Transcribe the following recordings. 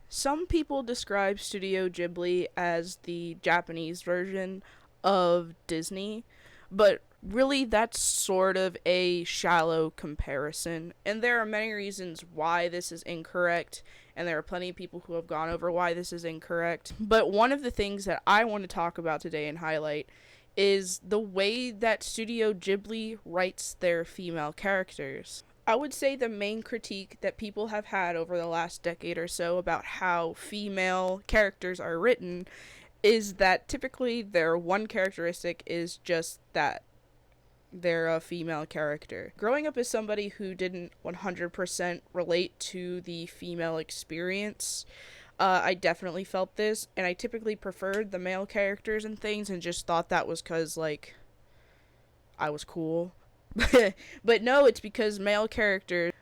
Some people describe Studio Ghibli as the Japanese version of Disney, but really that's sort of a shallow comparison. And there are many reasons why this is incorrect, and there are plenty of people who have gone over why this is incorrect. But one of the things that I want to talk about today and highlight is the way that Studio Ghibli writes their female characters. I would say the main critique that people have had over the last decade or so about how female characters are written is that typically their one characteristic is just that they're a female character. Growing up as somebody who didn't 100% relate to the female experience, I definitely felt this, and I typically preferred the male characters and things and just thought that was because, like, I was cool. But no, it's because male characters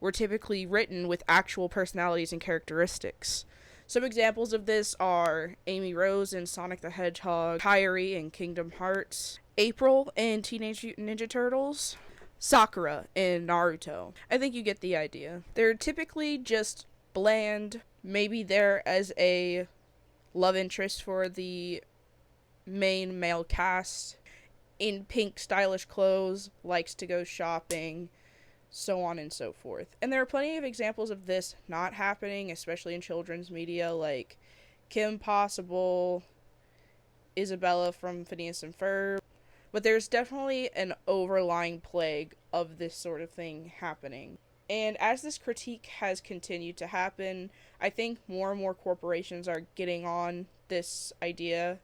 were typically written with actual personalities and characteristics. Some examples of this are Amy Rose in Sonic the Hedgehog, Kairi in Kingdom Hearts, April in Teenage Mutant Ninja Turtles, Sakura in Naruto. I think you get the idea. They're typically just bland, maybe there as a love interest for the main male cast, in pink stylish clothes, likes to go shopping, so on and so forth. And there are plenty of examples of this not happening, especially in children's media, like Kim Possible, Isabella from Phineas and Ferb. But there's definitely an overlying plague of this sort of thing happening. And as this critique has continued to happen, I think more and more corporations are getting on this idea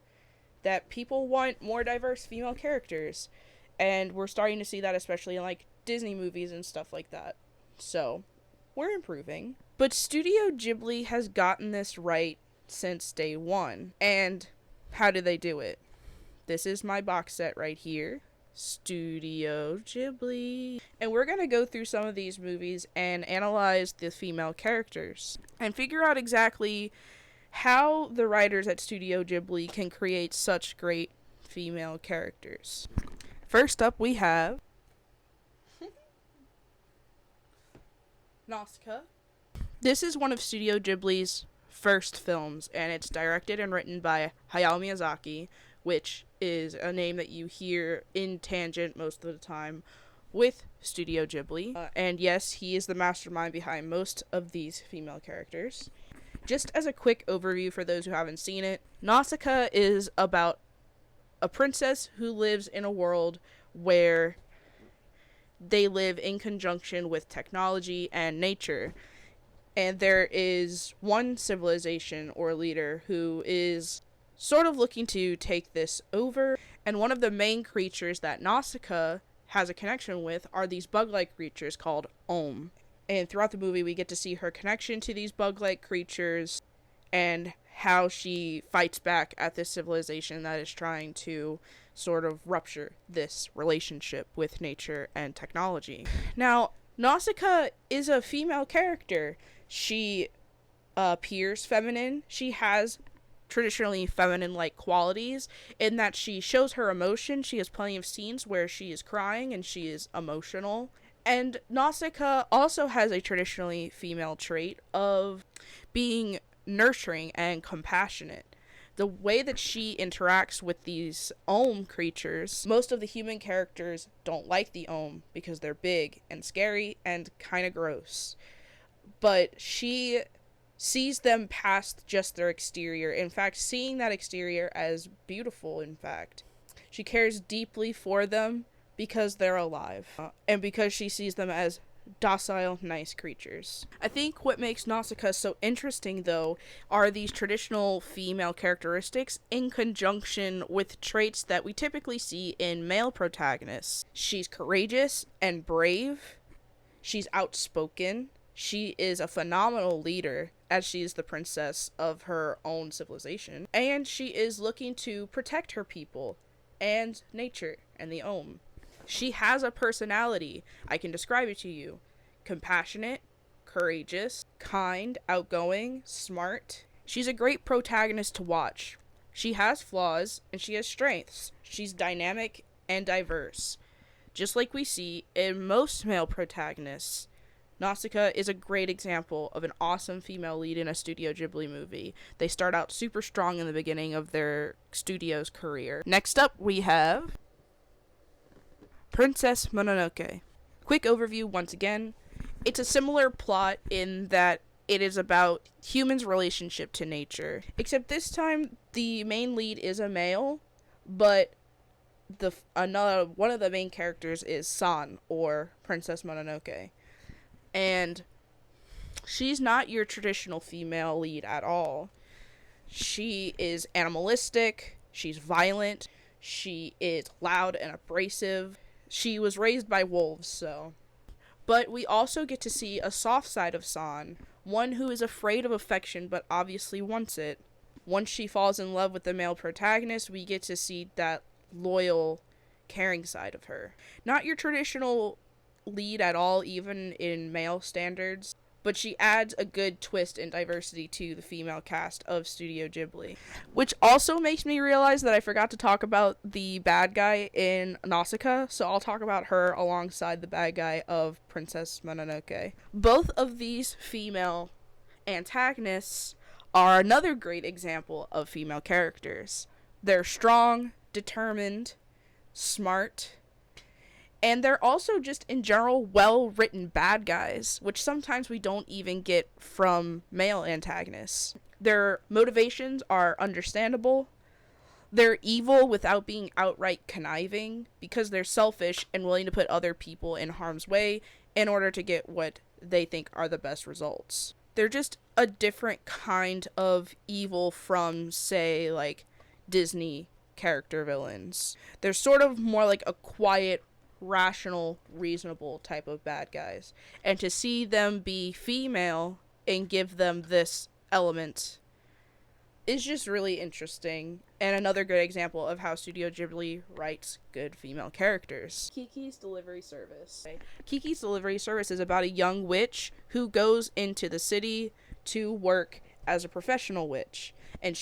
that people want more diverse female characters. And we're starting to see that especially in, like, Disney movies and stuff like that. So, we're improving. But Studio Ghibli has gotten this right since day one. And how do they do it? This is my box set right here. Studio Ghibli. And we're going to go through some of these movies and analyze the female characters. And figure out exactly how the writers at Studio Ghibli can create such great female characters. First up, we have Nausicaa. This is one of Studio Ghibli's first films, and it's directed and written by Hayao Miyazaki, which is a name that you hear in tangent most of the time with Studio Ghibli. And yes, he is the mastermind behind most of these female characters. Just as a quick overview for those who haven't seen it, Nausicaa is about a princess who lives in a world where they live in conjunction with technology and nature. And there is one civilization or leader who is sort of looking to take this over. And one of the main creatures that Nausicaa has a connection with are these bug-like creatures called Om. And throughout the movie, we get to see her connection to these bug-like creatures and how she fights back at this civilization that is trying to sort of rupture this relationship with nature and technology. Now, Nausicaa is a female character. She appears feminine. She has traditionally feminine-like qualities in that she shows her emotion. She has plenty of scenes where she is crying and she is emotional. And Nausicaa also has a traditionally female trait of being nurturing and compassionate. The way that she interacts with these Om creatures, most of the human characters don't like the Om because they're big and scary and kind of gross. But she sees them past just their exterior. In fact, seeing that exterior as beautiful, in fact. She cares deeply for them because they're alive, and because she sees them as docile, nice creatures. I think what makes Nausicaa so interesting, though, are these traditional female characteristics in conjunction with traits that we typically see in male protagonists. She's courageous and brave. She's outspoken. She is a phenomenal leader, as she is the princess of her own civilization. And she is looking to protect her people and nature and the Om. She has a personality. I can describe it to you. Compassionate, courageous, kind, outgoing, smart. She's a great protagonist to watch. She has flaws and she has strengths. She's dynamic and diverse. Just like we see in most male protagonists, Nausicaa is a great example of an awesome female lead in a Studio Ghibli movie. They start out super strong in the beginning of their studio's career. Next up, we have Princess Mononoke. Quick overview once again. It's a similar plot in that it is about humans' relationship to nature. Except this time, the main lead is a male, but one of the main characters is San, or Princess Mononoke. And she's not your traditional female lead at all. She is animalistic, she's violent, she is loud and abrasive. She was raised by wolves, so. But we also get to see a soft side of San, one who is afraid of affection but obviously wants it. Once she falls in love with the male protagonist, we get to see that loyal, caring side of her. Not your traditional lead at all, even in male standards, but she adds a good twist and diversity to the female cast of Studio Ghibli. Which also makes me realize that I forgot to talk about the bad guy in Nausicaa, so I'll talk about her alongside the bad guy of Princess Mononoke. Both of these female antagonists are another great example of female characters. They're strong, determined, smart, and they're also just in general well-written bad guys, which sometimes we don't even get from male antagonists. Their motivations are understandable. They're evil without being outright conniving because they're selfish and willing to put other people in harm's way in order to get what they think are the best results. They're just a different kind of evil from, say, like, Disney character villains. They're sort of more like a quiet, rational, reasonable type of bad guys. And to see them be female and give them this element is just really interesting, and another good example of how Studio Ghibli writes good female characters. Kikis Delivery Service. Kikis Delivery Service is about a young witch who goes into the city to work as a professional witch, and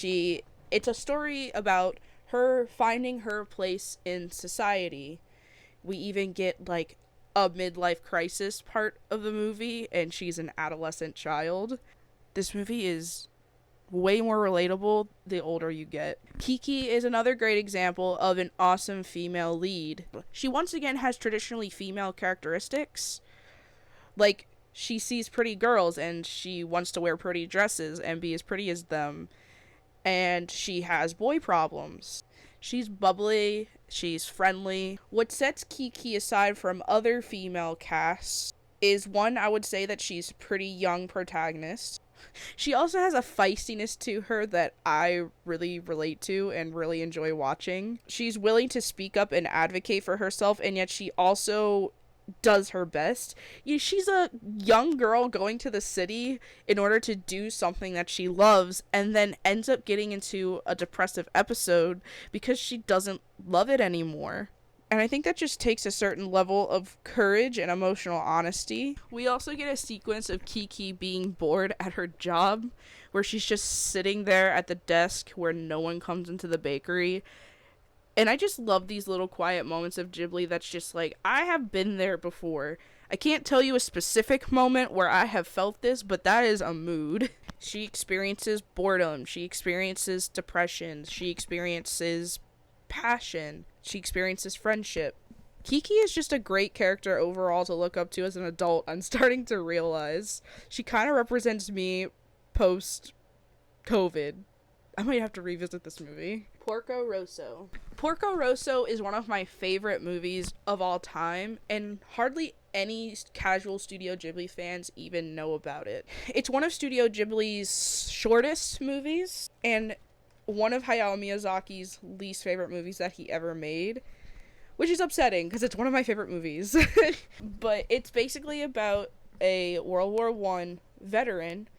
it's a story about her finding her place in society. We even get, like, a midlife crisis part of the movie, and she's an adolescent child. This movie is way more relatable the older you get. Kiki is another great example of an awesome female lead. She once again has traditionally female characteristics. Like, she sees pretty girls and she wants to wear pretty dresses and be as pretty as them. And she has boy problems. She's bubbly, she's friendly. What sets Kiki aside from other female casts is, one, I would say that she's a pretty young protagonist. She also has a feistiness to her that I really relate to and really enjoy watching. She's willing to speak up and advocate for herself, and yet she also does her best. She's a young girl going to the city in order to do something that she loves, and then ends up getting into a depressive episode because she doesn't love it anymore. And I think that just takes a certain level of courage and emotional honesty. We also get a sequence of Kiki being bored at her job, where she's just sitting there at the desk where no one comes into the bakery. And I just love these little quiet moments of Ghibli that's just like, I have been there before. I can't tell you a specific moment where I have felt this, but that is a mood. She experiences boredom. She experiences depression. She experiences passion. She experiences friendship. Kiki is just a great character overall to look up to as an adult. I'm starting to realize she kind of represents me post-COVID. I might have to revisit this movie. Porco Rosso. Porco Rosso is one of my favorite movies of all time, and hardly any casual Studio Ghibli fans even know about it. It's one of Studio Ghibli's shortest movies, and one of Hayao Miyazaki's least favorite movies that he ever made, which is upsetting because it's one of my favorite movies. But it's basically about a World War I veteran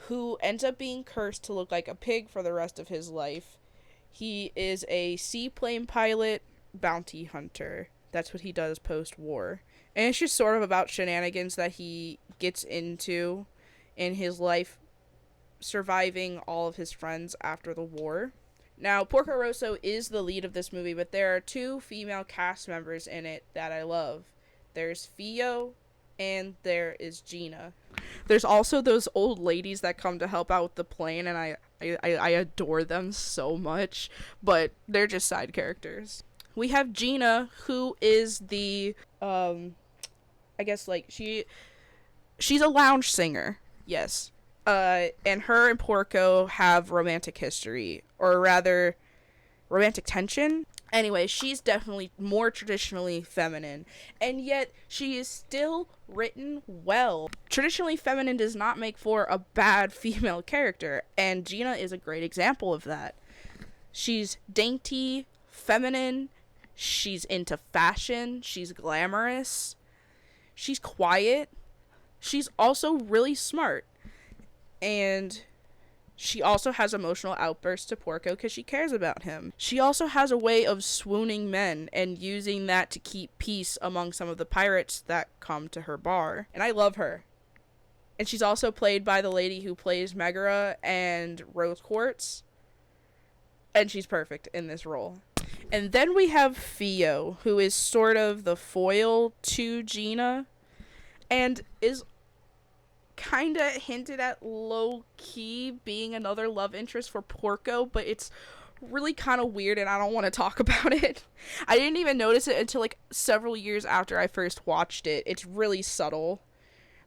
who ends up being cursed to look like a pig for the rest of his life. He is a seaplane pilot bounty hunter. That's what he does post-war. And it's just sort of about shenanigans that he gets into in his life, surviving all of his friends after the war. Now, Porco Rosso is the lead of this movie, but there are two female cast members in it that I love. There's Fio And there is Gina. There's also those old ladies that come to help out with the plane, and I adore them so much, but they're just side characters. We have Gina, who is the, I guess, like, she's a lounge singer, yes. And her and Porco have romantic history, or rather, romantic tension. Anyway, she's definitely more traditionally feminine, and yet she is still written well. Traditionally feminine does not make for a bad female character, and Gina is a great example of that. She's dainty, feminine, she's into fashion, she's glamorous, she's quiet, she's also really smart, and she also has emotional outbursts to Porco because she cares about him. She also has a way of swooning men and using that to keep peace among some of the pirates that come to her bar. And I love her. And she's also played by the lady who plays Megara and Rose Quartz. And she's perfect in this role. And then we have Fio, who is sort of the foil to Gina and is kind of hinted at low-key being another love interest for Porco, but it's really kind of weird and I don't want to talk about it. I didn't even notice it until like several years after I first watched it. It's really subtle.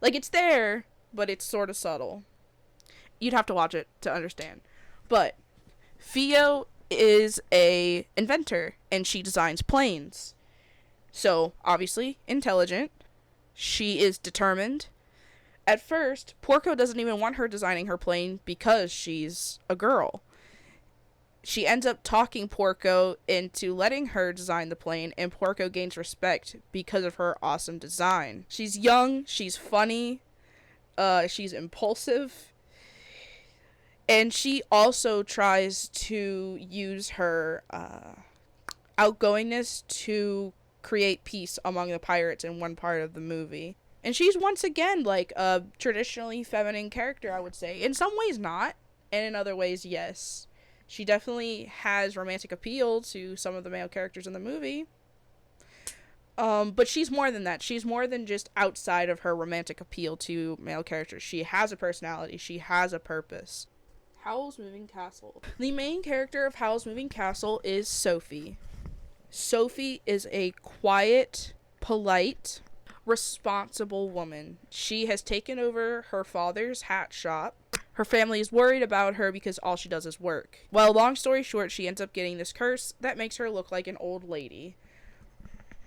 Like, it's there, but it's sort of subtle. You'd have to watch it to understand. But Fio is a inventor and she designs planes. So, obviously, intelligent. She is determined. At first, Porco doesn't even want her designing her plane because she's a girl. She ends up talking Porco into letting her design the plane, and Porco gains respect because of her awesome design. She's young, she's funny, she's impulsive, and she also tries to use her outgoingness to create peace among the pirates in one part of the movie. And she's once again like a traditionally feminine character, I would say. In some ways not, and in other ways yes. She definitely has romantic appeal to some of the male characters in the movie. But she's more than that. She's more than just outside of her romantic appeal to male characters. She has a personality. She has a purpose. Howl's Moving Castle. The main character of Howl's Moving Castle is Sophie. Sophie is a quiet, polite, responsible woman. She has taken over her father's hat shop. Her family is worried about her because all she does is work. Well, long story short, she ends up getting this curse that makes her look like an old lady.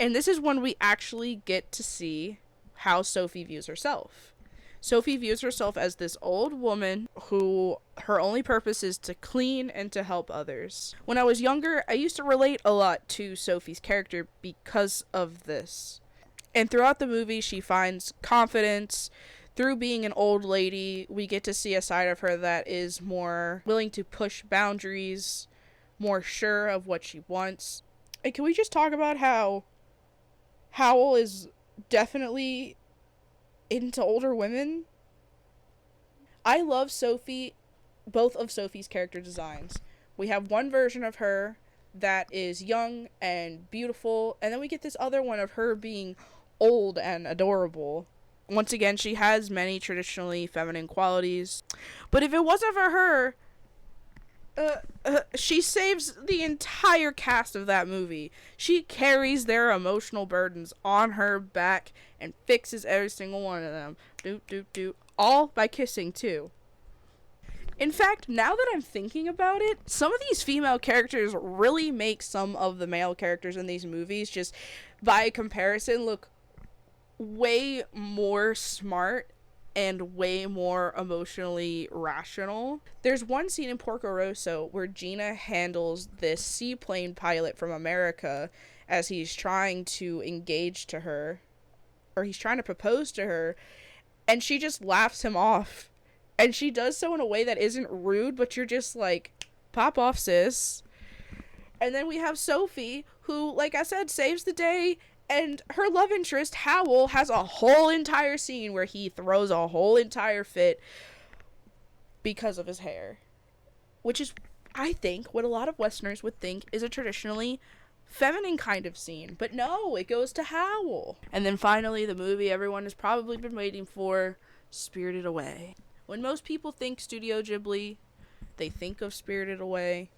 And this is when we actually get to see how Sophie views herself. Sophie views herself as this old woman who her only purpose is to clean and to help others. When I was younger, I used to relate a lot to Sophie's character because of this. And throughout the movie, she finds confidence. Through being an old lady, we get to see a side of her that is more willing to push boundaries, more sure of what she wants. And can we just talk about how Howl is definitely into older women? I love Sophie, both of Sophie's character designs. We have one version of her that is young and beautiful, and then we get this other one of her being old and adorable. Once again, she has many traditionally feminine qualities, but if it wasn't for her, she saves the entire cast of that movie. She carries their emotional burdens on her back and fixes every single one of them. All by kissing, too. In fact, now that I'm thinking about it, some of these female characters really make some of the male characters in these movies, just by comparison, look way more smart and way more emotionally rational. There's one scene in Porco Rosso where Gina handles this seaplane pilot from America as he's trying to engage to her, or he's trying to propose to her, and she just laughs him off. And she does so in a way that isn't rude, but you're just like, pop off, sis. And then we have Sophie, who, like I said, saves the day. And her love interest, Howl, has a whole entire scene where he throws a whole entire fit because of his hair. Which is, I think, what a lot of Westerners would think is a traditionally feminine kind of scene. But no, it goes to Howl. And then finally, the movie everyone has probably been waiting for, Spirited Away. When most people think Studio Ghibli, they think of Spirited Away,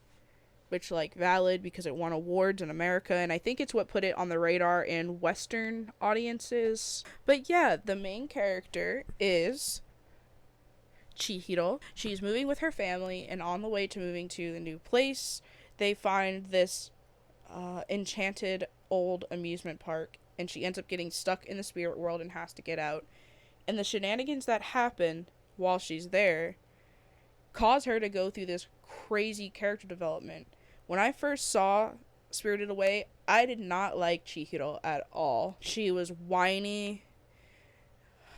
which, like, valid because it won awards in America, and I think it's what put it on the radar in Western audiences. But yeah, the main character is Chihiro. She's moving with her family, and on the way to moving to the new place, they find this enchanted old amusement park, and she ends up getting stuck in the spirit world and has to get out. And the shenanigans that happen while she's there cause her to go through this crazy character development. When I first saw Spirited Away, I did not like Chihiro at all. She was whiny.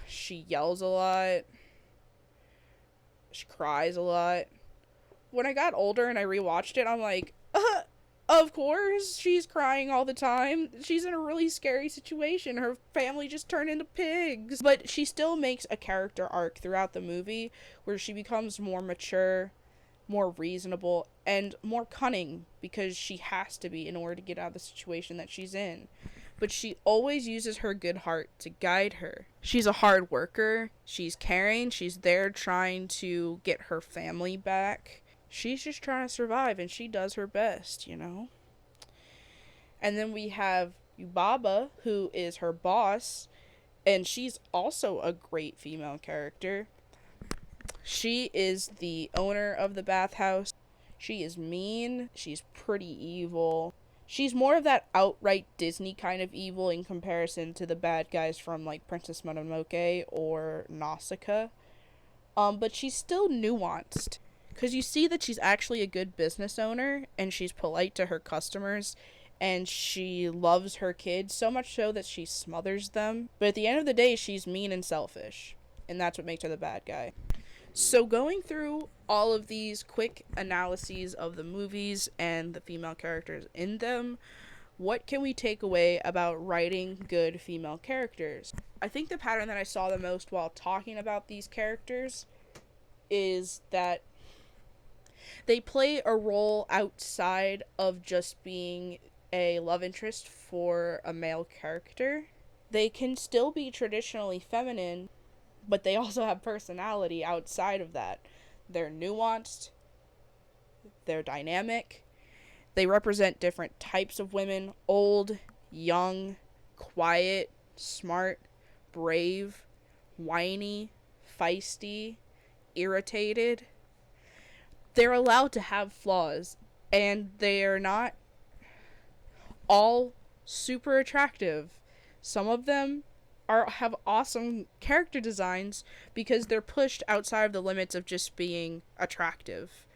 She yells a lot. She cries a lot. When I got older and I rewatched it, I'm like, of course she's crying all the time. She's in a really scary situation. Her family just turned into pigs. But she still makes a character arc throughout the movie where she becomes more mature, more reasonable, and more cunning, because she has to be in order to get out of the situation that she's in. But she always uses her good heart to guide her. She's a hard worker. She's caring. She's there trying to get her family back. She's just trying to survive, and she does her best, you know? And then we have Yubaba, who is her boss, and she's also a great female character. She is the owner of the bathhouse. She is mean. She's pretty evil. She's more of that outright Disney kind of evil in comparison to the bad guys from, like, Princess Mononoke or Nausicaa. But she's still nuanced, because you see that she's actually a good business owner, and she's polite to her customers, and she loves her kids, so much so that she smothers them. But at the end of the day, she's mean and selfish, and that's what makes her the bad guy. So going through all of these quick analyses of the movies and the female characters in them, what can we take away about writing good female characters? I think the pattern that I saw the most while talking about these characters is that they play a role outside of just being a love interest for a male character. They can still be traditionally feminine, but they also have personality outside of that. They're nuanced. They're dynamic. They represent different types of women: old, young, quiet, smart, brave, whiny, feisty, irritated. They're allowed to have flaws, and they are not all super attractive. Some of them have awesome character designs because they're pushed outside of the limits of just being attractive.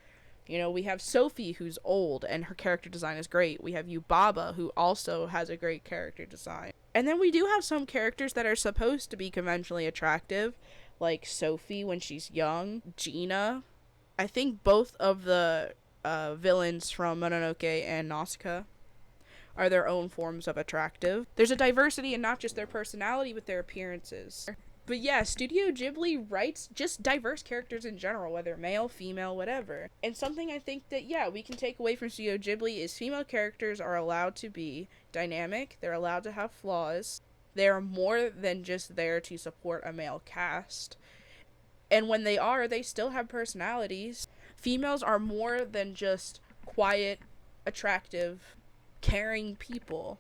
You know, we have Sophie, who's old, and her character design is great. We have Yubaba, who also has a great character design. And then we do have some characters that are supposed to be conventionally attractive, like Sophie when she's young, Gina. I think both of the villains from Mononoke and Nausicaa are their own forms of attractive. There's a diversity in not just their personality, but their appearances. But yeah, Studio Ghibli writes just diverse characters in general, whether male, female, whatever. And something I think that, yeah, we can take away from Studio Ghibli is female characters are allowed to be dynamic, they're allowed to have flaws, they're more than just there to support a male cast. And when they are, they still have personalities. Females are more than just quiet, attractive, caring people.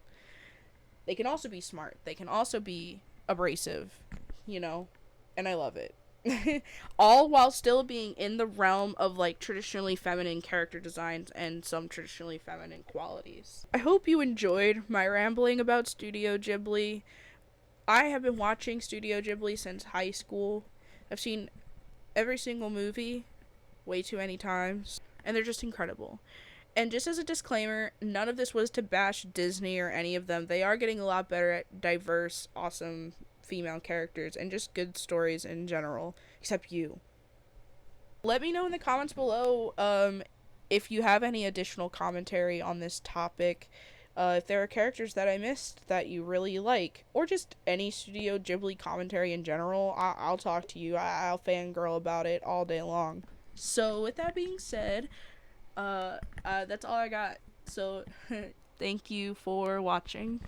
They can also be smart. They can also be abrasive, you know, and I love it. All while still being in the realm of, like, traditionally feminine character designs and some traditionally feminine qualities. I hope you enjoyed my rambling about Studio Ghibli. I have been watching Studio Ghibli since high school. I've seen every single movie way too many times, and they're just incredible. And just as a disclaimer, none of this was to bash Disney or any of them. They are getting a lot better at diverse, awesome female characters and just good stories in general, except you. Let me know in the comments below if you have any additional commentary on this topic, if there are characters that I missed that you really like, or just any Studio Ghibli commentary in general. I'll talk to you. I'll fangirl about it all day long. So with that being said, that's all I got. So Thank you for watching.